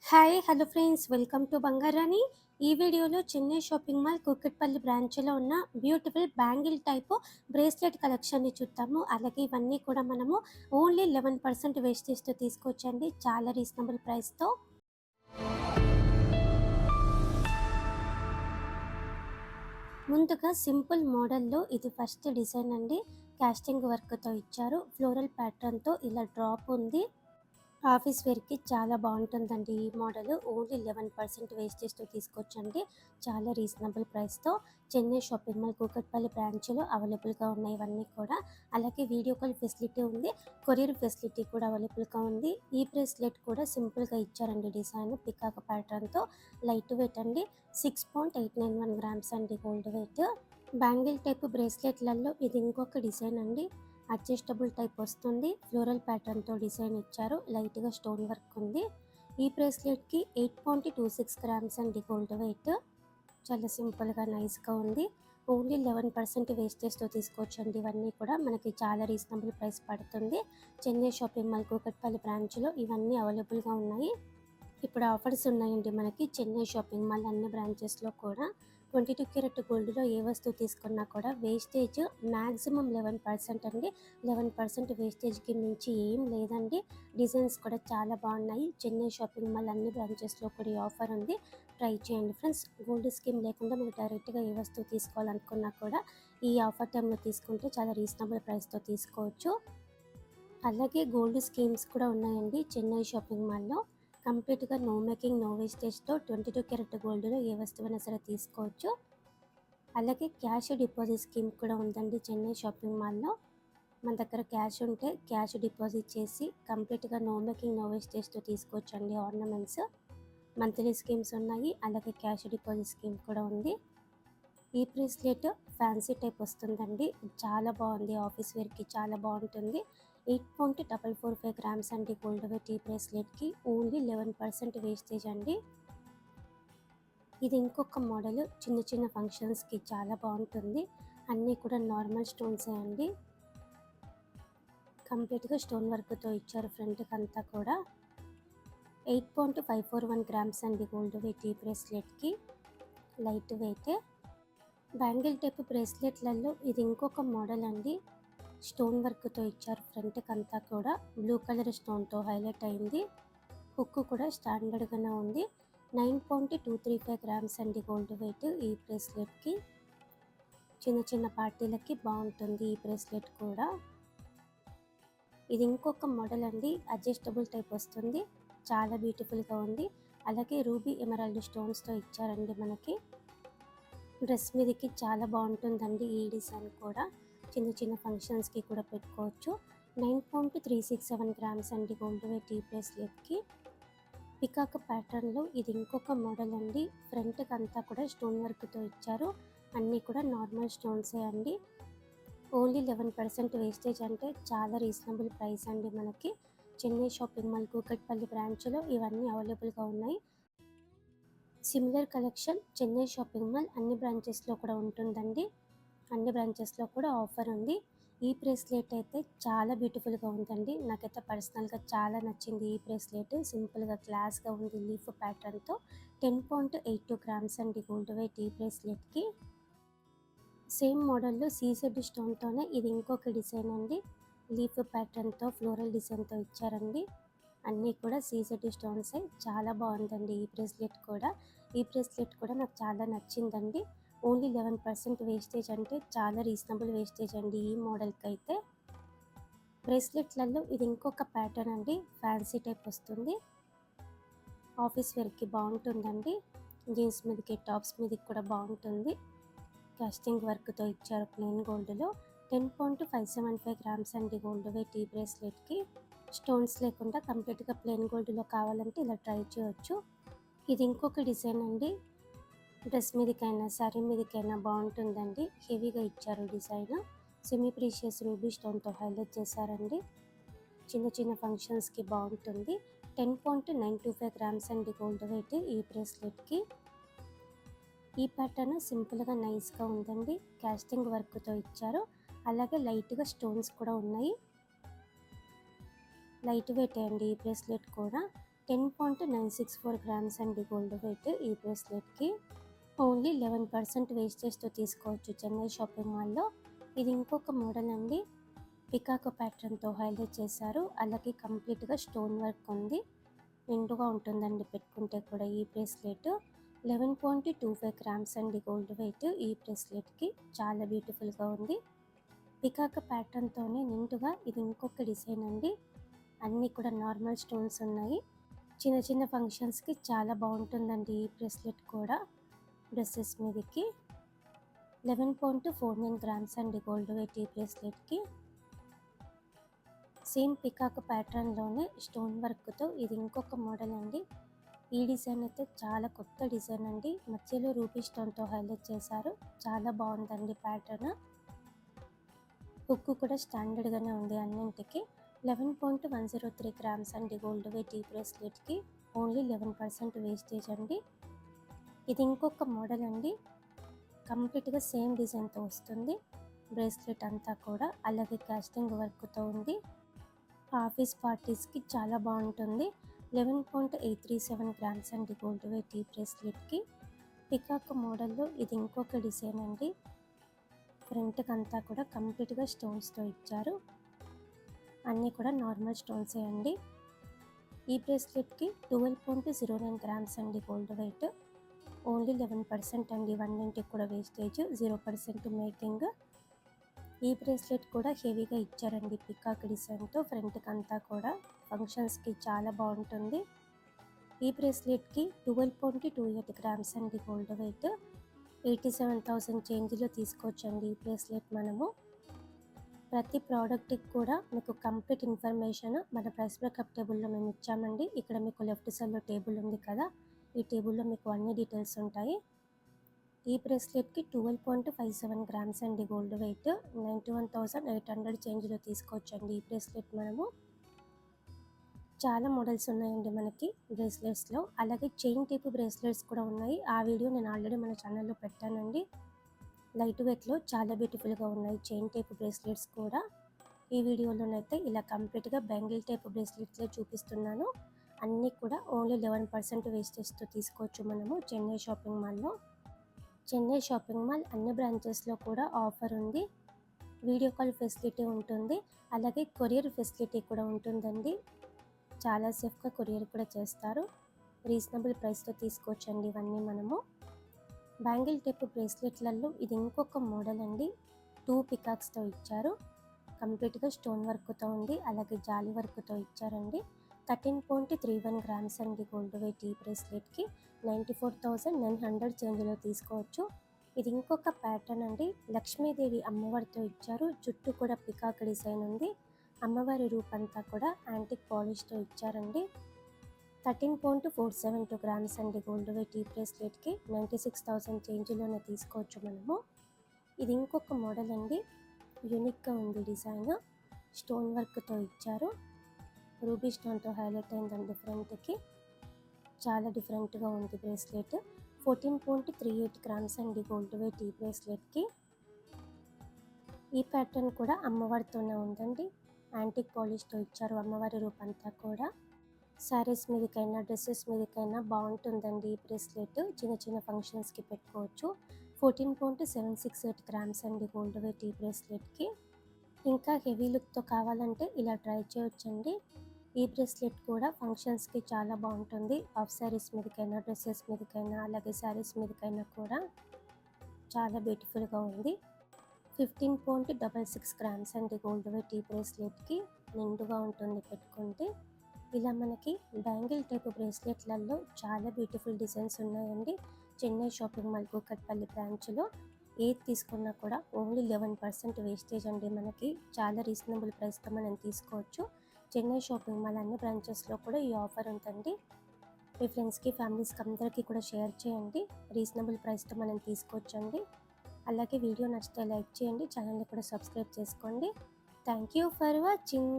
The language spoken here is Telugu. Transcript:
Hi hello friends, welcome to Bangarani. ఈ వీడియోలో చెన్నై షాపింగ్ మాల్ కూకట్పల్లి బ్రాంచ్లో ఉన్న బ్యూటిఫుల్ బ్యాంగిల్ టైపు బ్రేస్లెట్ కలెక్షన్ని చూద్దాము. అలాగే ఇవన్నీ కూడా మనము ఓన్లీ 11% వేస్టేజ్తో తీసుకొచ్చండి, చాలా రీజనబుల్ ప్రైస్తో. ముందుగా సింపుల్ మోడల్లో ఇది ఫస్ట్ డిజైన్ అండి. కాస్టింగ్ వర్క్తో ఇచ్చారు, ఫ్లోరల్ ప్యాటర్న్తో ఇలా డ్రాప్ ఉంది. ఆఫీస్ వేర్కి చాలా బాగుంటుందండి ఈ మోడల్. ఓన్లీ 11% వేస్టేజ్తో తీసుకొచ్చండి, చాలా రీజనబుల్ ప్రైస్తో. చెన్నై షాపింగ్ మాల్ కూకట్పల్లి బ్రాంచ్లో అవైలబుల్గా ఉన్నాయి ఇవన్నీ కూడా. అలాగే వీడియో కాల్ ఫెసిలిటీ ఉంది, కొరియర్ ఫెసిలిటీ కూడా అవైలబుల్గా ఉంది. ఈ బ్రేస్లెట్ కూడా సింపుల్గా ఇచ్చారండి, డిజైన్ పికాక్ ప్యాటర్న్తో. లైట్ వెయిట్ అండి, 6.891 గ్రామ్స్ అండి గోల్డ్ వెయిట్. బ్యాంగిల్ టైప్ బ్రేస్లెట్లలో ఇది ఇంకొక డిజైన్ అండి. అడ్జస్టబుల్ టైప్ వస్తుంది, ఫ్లోరల్ ప్యాటర్న్తో డిజైన్ ఇచ్చారు, లైట్గా స్టోన్ వర్క్ ఉంది. ఈ బ్రేస్లెట్కి 8.26 గ్రామ్స్ అండి గోల్డ్ వెయిట్. చాలా సింపుల్గా నైస్గా ఉంది. ఓన్లీ 11% వేస్టేజ్తో తీసుకోవచ్చండి ఇవన్నీ కూడా. మనకి చాలా రీజనబుల్ ప్రైస్ పడుతుంది. చెన్నై షాపింగ్ మాల్ కూకట్పల్లి బ్రాంచ్లో ఇవన్నీ అవైలబుల్గా ఉన్నాయి. ఇప్పుడు ఆఫర్స్ ఉన్నాయండి మనకి చెన్నై షాపింగ్ మాల్ అన్ని బ్రాంచెస్లో కూడా. 22 క్యారెట్ గోల్డ్లో ఏ వస్తువు తీసుకున్నా కూడా వేస్టేజ్ మ్యాక్సిమం 11% అండి. 11% వేస్టేజ్కి మించి ఏం లేదండి. డిజైన్స్ కూడా చాలా బాగున్నాయి. చెన్నై షాపింగ్ మాల్ అన్ని బ్రాంచెస్లో కూడా ఈ ఆఫర్ ఉంది, ట్రై చేయండి ఫ్రెండ్స్. గోల్డ్ స్కీమ్ లేకుండా మీరు డైరెక్ట్గా ఏ వస్తువు తీసుకోవాలనుకున్నా కూడా ఈ ఆఫర్ టైంలో తీసుకుంటే చాలా రీజనబుల్ ప్రైస్తో తీసుకోవచ్చు. అలాగే గోల్డ్ స్కీమ్స్ కూడా ఉన్నాయండి చెన్నై షాపింగ్ మాల్లో. కంప్లీట్గా నో మేకింగ్ నో వేస్టేజ్తో 22 క్యారెట్ గోల్డ్లో ఏ వస్తువైనా సరే తీసుకోవచ్చు. అలాగే క్యాష్ డిపాజిట్ స్కీమ్ కూడా ఉందండి చెన్నై షాపింగ్ మాల్లో. మన దగ్గర క్యాష్ ఉంటే క్యాష్ డిపాజిట్ చేసి కంప్లీట్గా నో మేకింగ్ నో వేస్టేజ్తో తీసుకోవచ్చండి ఆర్నమెంట్స్. మంత్లీ స్కీమ్స్ ఉన్నాయి, అలాగే క్యాష్ డిపాజిట్ స్కీమ్ కూడా ఉంది. ఈ బ్రేస్లెట్ ఫ్యాన్సీ టైప్ వస్తుందండి, చాలా బాగుంది, ఆఫీస్ వేర్కి చాలా బాగుంటుంది. 8.445 గ్రామ్స్ అండి గోల్డ్ వెయిట్. ఈ బ్రేస్లెట్కి ఓన్లీ 11% వేస్టేజ్ అండి. ఇది ఇంకొక మోడల్, చిన్న చిన్న ఫంక్షన్స్కి చాలా బాగుంటుంది. అన్నీ కూడా నార్మల్ స్టోన్సే అండి, కంప్లీట్గా స్టోన్ వర్క్తో ఇచ్చారు ఫ్రంట్కి అంతా కూడా. 8.541 గ్రామ్స్ అండి గోల్డ్ వెయిట్. ఈ బ్రేస్లెట్కి లైట్ వెయిటే. బ్యాంగిల్ టైప్ బ్రేస్లెట్లలో ఇది ఇంకొక మోడల్ అండి. స్టోన్ వర్క్తో ఇచ్చారు ఫ్రంట్కి అంతా కూడా, బ్లూ కలర్ స్టోన్తో హైలైట్ అయింది. హుక్ కూడా స్టాండర్డ్గానే ఉంది. 9.235 గ్రామ్స్ అండి గోల్డ్ వెయిట్. ఈ బ్రేస్లెట్కి చిన్న చిన్న పార్టీలకి బాగుంటుంది ఈ బ్రేస్లెట్ కూడా. ఇది ఇంకొక మోడల్ అండి, అడ్జస్టబుల్ టైప్ వస్తుంది, చాలా బ్యూటిఫుల్గా ఉంది. అలాగే రూబీ ఎమరాల్డ్ స్టోన్స్తో ఇచ్చారండి మనకి. డ్రెస్ మీదకి చాలా బాగుంటుందండి ఈ డిజైన్ కూడా. చిన్న చిన్న ఫంక్షన్స్కి కూడా పెట్టుకోవచ్చు. 9.367 గ్రామ్స్ అండి గోల్డ్ వెయిట్. ఈ బ్రేస్లెట్కి పికాక్ ప్యాటర్న్లో ఇది ఇంకొక మోడల్ అండి. ఫ్రంట్కి అంతా కూడా స్టోన్ వర్క్తో ఇచ్చారు, అన్నీ కూడా నార్మల్ స్టోన్సే అండి. ఓన్లీ 11% వేస్టేజ్ అంటే చాలా రీజనబుల్ ప్రైస్ అండి మనకి. చెన్నై షాపింగ్ మాల్ కూకట్పల్లి బ్రాంచ్లో ఇవన్నీ అవైలబుల్గా ఉన్నాయి. Similar collection Chennai shopping mall అన్ని బ్రాంచెస్లో కూడా ఉంటుందండి. అన్ని బ్రాంచెస్లో కూడా ఆఫర్ ఉంది. ఈ బ్రేస్లెట్ అయితే చాలా బ్యూటిఫుల్గా ఉందండి, నాకైతే పర్సనల్గా చాలా నచ్చింది. ఈ బ్రేస్లెట్ సింపుల్గా క్లాస్గా ఉంది, లీఫ్ ప్యాటర్న్తో. 10.82 గ్రామ్స్ అండి గోల్డ్ వెయిట్. ఈ బ్రేస్లెట్కి సేమ్ మోడల్లో సీజెడ్ స్టోన్తోనే ఇది ఇంకొక డిజైన్ అండి. లీఫ్ ప్యాటర్న్తో ఫ్లోరల్ డిజైన్తో ఇచ్చారండి. అన్నీ కూడా సీజెడ్ స్టోన్సే, చాలా బాగుందండి ఈ బ్రేస్లెట్ కూడా. ఈ బ్రేస్లెట్ కూడా నాకు చాలా నచ్చిందండి. ఓన్లీ 11% వేస్టేజ్ అంటే చాలా రీజనబుల్ వేస్టేజ్ అండి ఈ మోడల్కి అయితే. బ్రేస్లెట్లలో ఇది ఇంకొక ప్యాటర్న్ అండి, ఫ్యాన్సీ టైప్ వస్తుంది, ఆఫీస్ వేర్కి బాగుంటుందండి. జీన్స్ మీదకి టాప్స్ మీదకి కూడా బాగుంటుంది. కాస్టింగ్ వర్క్తో ఇచ్చారు ప్లెయిన్ గోల్డ్లో. 10.575 గ్రామ్స్ అండి గోల్డ్ వెయిట్. ఈ బ్రేస్లెట్కి స్టోన్స్ లేకుండా కంప్లీట్గా ప్లెయిన్ గోల్డ్లో కావాలంటే ఇలా ట్రై చేయొచ్చు. ఇది ఇంకొక డిజైన్ అండి, డ్రెస్ మీదకైనా శారీ మీదకైనా బాగుంటుందండి. హెవీగా ఇచ్చారు డిజైన్, సెమీ ప్రీషియస్ రూబీ స్టోన్తో హైలైట్ చేశారండి. చిన్న చిన్న ఫంక్షన్స్కి బాగుంటుంది. 10.925 గ్రామ్స్ అండి గోల్డ్ వెయిట్. ఈ బ్రేస్లెట్కి ఈ ప్యాటర్న్ సింపుల్గా నైస్గా ఉందండి, కాస్టింగ్ వర్క్తో ఇచ్చారు. అలాగే లైట్గా స్టోన్స్ కూడా ఉన్నాయి, లైట్ వెయిట్ అండి ఈ బ్రేస్లెట్ కూడా. 10.964 గ్రామ్స్ అండి గోల్డ్ వెయిట్ ఈ బ్రేస్లెట్కి. ఓన్లీ 11% వేస్టేజ్తో తీసుకోవచ్చు చెన్నై షాపింగ్ మాల్లో. ఇది ఇంకొక మోడల్ అండి. పికాకో ప్యాటర్న్తో హైలైట్ చేశారు. అలాగే కంప్లీట్గా స్టోన్ వర్క్ ఉంది. నిండుగా ఉంటుందండి పెట్టుకుంటే కూడా ఈ బ్రేస్లెట్. 11.25 గ్రామ్స్ అండి గోల్డ్ వెయిట్ ఈ బ్రేస్లెట్కి. చాలా బ్యూటిఫుల్గా ఉంది. పికాకో ప్యాటర్న్తోనే నిండుగా ఇది ఇంకొక డిజైన్ అండి. అన్నీ కూడా నార్మల్ స్టోన్స్ ఉన్నాయి. చిన్న చిన్న ఫంక్షన్స్కి చాలా బాగుంటుందండి ఈ బ్రేస్లెట్ కూడా. డ్రెస్సెస్ మీదకి 11.49 గ్రామ్స్ అండి గోల్డ్ వెయిట్ ఈ బ్రేస్లెట్కి. సేమ్ పికాక్ ప్యాటర్న్లోనే స్టోన్ వర్క్తో ఇది ఇంకొక మోడల్ అండి. ఈ డిజైన్ అయితే చాలా కొత్త డిజైన్ అండి. మధ్యలో రూబీ స్టోన్తో హైలైట్ చేశారు. చాలా బాగుందండి ప్యాటర్న్. హుక్ కూడా స్టాండర్డ్గానే ఉంది అన్నింటికి. 11.103 గ్రామ్స్ అండి గోల్డ్ వెయిట్ ఈ బ్రేస్లెట్కి. ఓన్లీ 11% వేస్టేజ్ అండి. ఇది ఇంకొక మోడల్ అండి. కంప్లీట్గా సేమ్ డిజైన్తో వస్తుంది బ్రేస్లెట్ అంతా కూడా. అలాగే కాస్టింగ్ వర్క్తో ఉంది. ఆఫీస్ పార్టీస్కి చాలా బాగుంటుంది. 11.837 గ్రామ్స్ అండి గోల్డ్ వెయిట్ ఈ బ్రేస్లెట్కి. పికాక్ మోడల్లో ఇది ఇంకొక డిజైన్ అండి. ఫ్రంట్కి అంతా కూడా కంప్లీట్గా స్టోన్స్తో ఇచ్చారు. అన్నీ కూడా నార్మల్ స్టోన్సే అండి. ఈ బ్రేస్లెట్కి 12.09 గ్రామ్స్ అండి గోల్డ్ వెయిట్. ఓన్లీ 11% అండి. వన్నింటికి కూడా వేస్టేజ్, 0% మేకింగ్. ఈ బ్రేస్లెట్ కూడా హెవీగా ఇచ్చారండి పికాక్ డిజైన్తో. ఫ్రంట్కి అంతా కూడా ఫంక్షన్స్కి చాలా బాగుంటుంది. ఈ బ్రేస్లెట్కి 12.28 గ్రామ్స్ అండి గోల్డ్ వెయిట్. 87,000 చేంజ్లో తీసుకోవచ్చండి ఈ బ్రేస్లెట్ మనము. ప్రతి ప్రోడక్ట్కి కూడా మీకు కంప్లీట్ ఇన్ఫర్మేషన్ మన ప్రైస్ బ్రేకప్ టేబుల్లో మేము ఇచ్చామండి. ఇక్కడ మీకు లెఫ్ట్ సైడ్లో టేబుల్ ఉంది కదా, ఈ టేబుల్లో మీకు అన్ని డీటెయిల్స్ ఉంటాయి. ఈ బ్రేస్లెట్కి 12.57 గ్రామ్స్ అండి గోల్డ్ వెయిట్. 91,800 చేంజ్లో తీసుకోవచ్చండి ఈ బ్రేస్లెట్ మనము. చాలా మోడల్స్ ఉన్నాయండి మనకి బ్రేస్లెట్స్లో. అలాగే చైన్ టైప్ బ్రేస్లెట్స్ కూడా ఉన్నాయి. ఆ వీడియో నేను ఆల్రెడీ మన ఛానల్లో పెట్టానండి. లైట్ వెయిట్లో చాలా బ్యూటిఫుల్గా ఉన్నాయి చైన్ టైప్ బ్రేస్లెట్స్ కూడా. ఈ వీడియోలోనైతే ఇలా కంప్లీట్గా బ్యాంగిల్ టైప్ బ్రేస్లెట్స్లో చూపిస్తున్నాను. అన్నీ కూడా ఓన్లీ 11% వేస్టేజ్తో తీసుకోవచ్చు మనము చెన్నై షాపింగ్ మాల్లో. చెన్నై షాపింగ్ మాల్ అన్ని బ్రాంచెస్లో కూడా ఆఫర్ ఉంది. వీడియో కాల్ ఫెసిలిటీ ఉంటుంది. అలాగే కొరియర్ ఫెసిలిటీ కూడా ఉంటుందండి. చాలా సేఫ్గా కొరియర్ కూడా చేస్తారు. రీజనబుల్ ప్రైస్తో తీసుకోవచ్చండి ఇవన్నీ మనము. బ్యాంగిల్ టైప్ బ్రేస్లెట్లలో ఇది ఇంకొక మోడల్ అండి. 2 పికాక్స్తో ఇచ్చారు. కంప్లీట్గా స్టోన్ వర్క్తో ఉంది. అలాగే జాలి వర్క్తో ఇచ్చారండి. 13.31 గ్రామ్స్ అండి గోల్డ్ వెయిట్ ఈ బ్రేస్లెట్కి. 94,900 చేంజ్లో తీసుకోవచ్చు. ఇది ఇంకొక ప్యాటర్న్ అండి. లక్ష్మీదేవి అమ్మవారితో ఇచ్చారు. చుట్టూ కూడా పికాక్ డిజైన్ ఉంది. అమ్మవారి రూపంతా కూడా యాంటిక్ పాలిష్తో ఇచ్చారండి. 13.472 గ్రామ్స్ అండి గోల్డ్ వెయిట్ ఈ బ్రేస్లెట్కి. 96,000 చేంజ్లోనే తీసుకోవచ్చు మనము. ఇది ఇంకొక మోడల్ అండి. యూనిక్గా ఉంది డిజైన్. స్టోన్ వర్క్తో ఇచ్చారు. రూబీ స్టోన్తో హైలైట్ అయిందండి ఫ్రంట్కి. చాలా డిఫరెంట్గా ఉంది బ్రేస్లెట్. 14.38 గ్రామ్స్ అండి గోల్డ్ వెయిట్ ఈ బ్రేస్లెట్కి. ఈ ప్యాటర్న్ కూడా అమ్మవారితోనే ఉందండి. యాంటిక్ పాలిష్తో ఇచ్చారు అమ్మవారి రూపంతా కూడా. శారీస్ మీదకైనా డ్రెస్సెస్ మీదకైనా బాగుంటుందండి ఈ బ్రేస్లెట్. చిన్న చిన్న ఫంక్షన్స్కి పెట్టుకోవచ్చు. 14.768 గ్రామ్స్ అండి గోల్డ్ వెయిట్ ఈ బ్రేస్లెట్కి. ఇంకా హెవీ లుక్తో కావాలంటే ఇలా ట్రై చేయొచ్చండి. ఈ బ్రేస్లెట్ కూడా ఫంక్షన్స్కి చాలా బాగుంటుంది. హాఫ్ శారీస్ మీదకైనా డ్రెస్సెస్ మీదకైనా అలాగే శారీస్ మీదకైనా కూడా చాలా బ్యూటిఫుల్గా ఉంది. 15.66 గ్రామ్స్ అండి గోల్డ్ వెయిట్ ఈ బ్రేస్లెట్కి. నిండుగా ఉంటుంది పెట్టుకుంటే. ఇలా మనకి బ్యాంగిల్ టైప్ బ్రేస్లెట్లలో చాలా బ్యూటిఫుల్ డిజైన్స్ ఉన్నాయండి చెన్నై షాపింగ్ మాల్ కూకట్పల్లి బ్రాంచ్లో. ఏది తీసుకున్నా కూడా ఓన్లీ 11% వేస్టేజ్ అండి మనకి. చాలా రీజనబుల్ ప్రైస్తో మనం తీసుకోవచ్చు. చెన్నై షాపింగ్ మాల్ అన్ని బ్రాంచెస్లో కూడా ఈ ఆఫర్ ఉందండి. మీ ఫ్రెండ్స్కి ఫ్యామిలీస్కి అందరికీ కూడా షేర్ చేయండి. రీజనబుల్ ప్రైస్తో మనం తీసుకోవచ్చండి. అలాగే వీడియో నచ్చితే లైక్ చేయండి. ఛానల్ని కూడా సబ్స్క్రైబ్ చేసుకోండి. Thank you for watching.